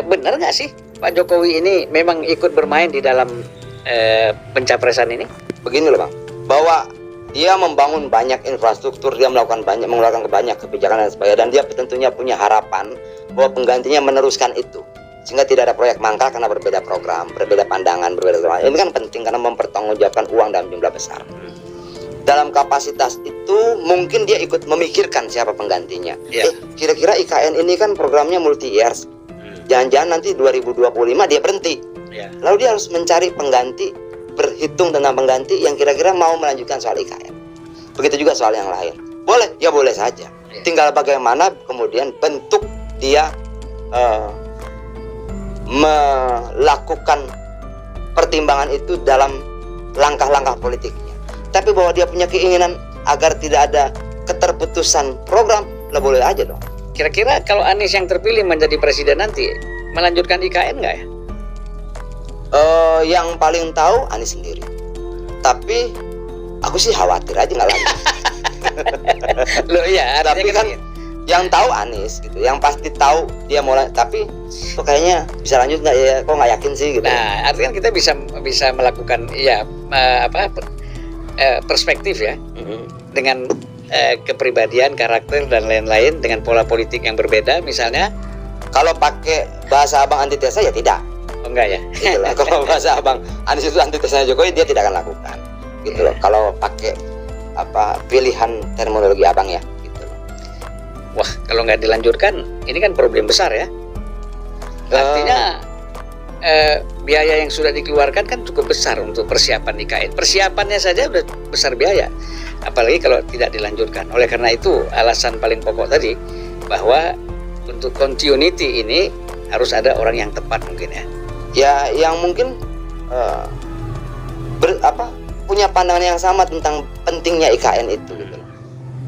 benar nggak sih Pak Jokowi ini memang ikut bermain di dalam pencapresan ini? Begini loh Bang, bahwa dia membangun banyak infrastruktur, dia mengeluarkan banyak kebijakan dan sebagainya, dan dia tentunya punya harapan bahwa penggantinya meneruskan itu, sehingga tidak ada proyek mangkrak karena berbeda program, berbeda pandangan, berbeda segala macam. Ini kan penting karena mempertanggungjawabkan uang dalam jumlah besar. Dalam kapasitas itu mungkin dia ikut memikirkan siapa penggantinya. Kira-kira IKN ini kan programnya multi years, jangan-jangan nanti 2025 dia berhenti. Lalu dia harus mencari pengganti, berhitung tentang pengganti yang kira-kira mau melanjutkan soal IKN. Begitu juga soal yang lain. Boleh, ya boleh saja. Tinggal bagaimana kemudian bentuk dia melakukan pertimbangan itu dalam langkah-langkah politiknya. Tapi bahwa dia punya keinginan agar tidak ada keterputusan program, lah boleh aja dong. Kira-kira kalau Anies yang terpilih menjadi presiden nanti melanjutkan IKN nggak ya? Yang paling tahu Anies sendiri. Tapi aku sih khawatir aja nggak lanjut. Loh ya, tapi kan yang tahu Anies gitu, yang pasti tahu dia mau lanjut. Tapi kok kayaknya bisa lanjut nggak ya? Kok nggak yakin sih gitu. Nah, artinya kita bisa melakukan perspektif ya, dengan kepribadian, karakter dan lain-lain, dengan pola politik yang berbeda misalnya. Kalau pakai bahasa abang antitesa ya tidak. Oh enggak ya. Gitu loh. Kalau bahasa abang Anies itu antitesanya Jokowi, dia tidak akan lakukan. Gitu loh. Kalau pakai pilihan terminologi abang ya. Gitu loh. Wah, kalau nggak dilanjutkan, ini kan problem besar ya. Artinya biaya yang sudah dikeluarkan kan cukup besar untuk persiapan IKN. Persiapannya saja udah besar biaya, apalagi kalau tidak dilanjutkan. Oleh karena itu, alasan paling pokok tadi bahwa untuk continuity ini harus ada orang yang tepat mungkin ya. Ya, yang mungkin punya pandangan yang sama tentang pentingnya IKN itu gitu.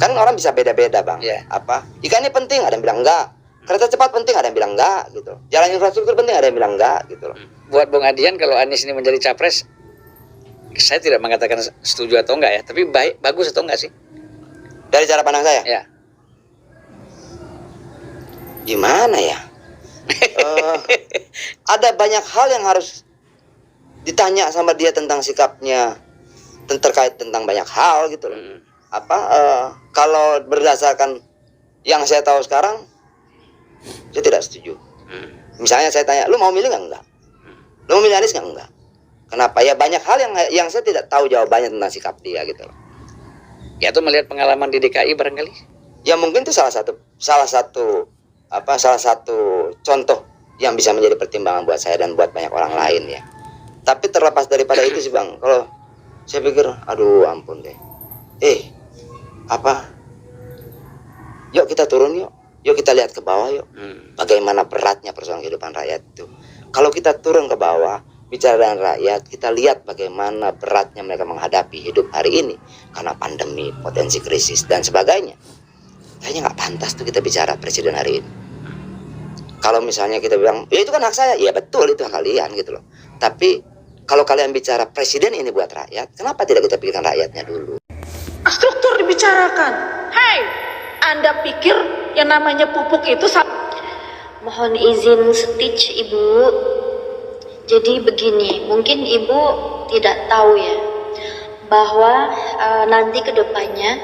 Kan orang bisa beda-beda Bang. IKN ini penting, ada yang bilang enggak. Kereta cepat penting, ada yang bilang enggak gitu. Jalan infrastruktur penting, ada yang bilang enggak gitu loh. Buat Bung Adian, kalau Anies ini menjadi capres, saya tidak mengatakan setuju atau enggak ya, tapi bagus atau enggak sih? Dari cara pandang saya? Ya. Gimana ya? Ada banyak hal yang harus ditanya sama dia tentang sikapnya, terkait tentang banyak hal gitu loh. Kalau berdasarkan yang saya tahu sekarang, saya tidak setuju. Misalnya saya tanya, lu mau milih nggak? Enggak. Lu mau milih Anies nggak? Enggak. Kenapa? Ya banyak hal yang saya tidak tahu jawabannya tentang sikap dia gitu loh. Ya, itu melihat pengalaman di DKI barangkali. Ya mungkin itu salah satu contoh yang bisa menjadi pertimbangan buat saya dan buat banyak orang lain ya. Tapi terlepas daripada itu sih Bang, kalau saya pikir, aduh ampun deh. Yuk kita turun yuk. Yuk kita lihat ke bawah yuk. Bagaimana beratnya persoalan kehidupan rakyat itu. Kalau kita turun ke bawah, bicara dengan rakyat, kita lihat bagaimana beratnya mereka menghadapi hidup hari ini. Karena pandemi, potensi krisis, dan sebagainya. Kayaknya nggak pantas tuh kita bicara presiden hari ini. Kalau misalnya kita bilang, ya itu kan hak saya. Ya betul, itu hak kalian gitu loh. Tapi kalau kalian bicara presiden ini buat rakyat, kenapa tidak kita pikirkan rakyatnya dulu? Struktur dibicarakan. Hey, Anda pikir yang namanya pupuk itu Mohon izin speech Ibu. Jadi begini, mungkin Ibu tidak tahu ya, bahwa nanti ke depannya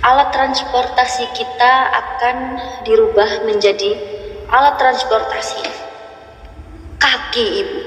alat transportasi kita akan dirubah menjadi alat transportasi kaki Ibu.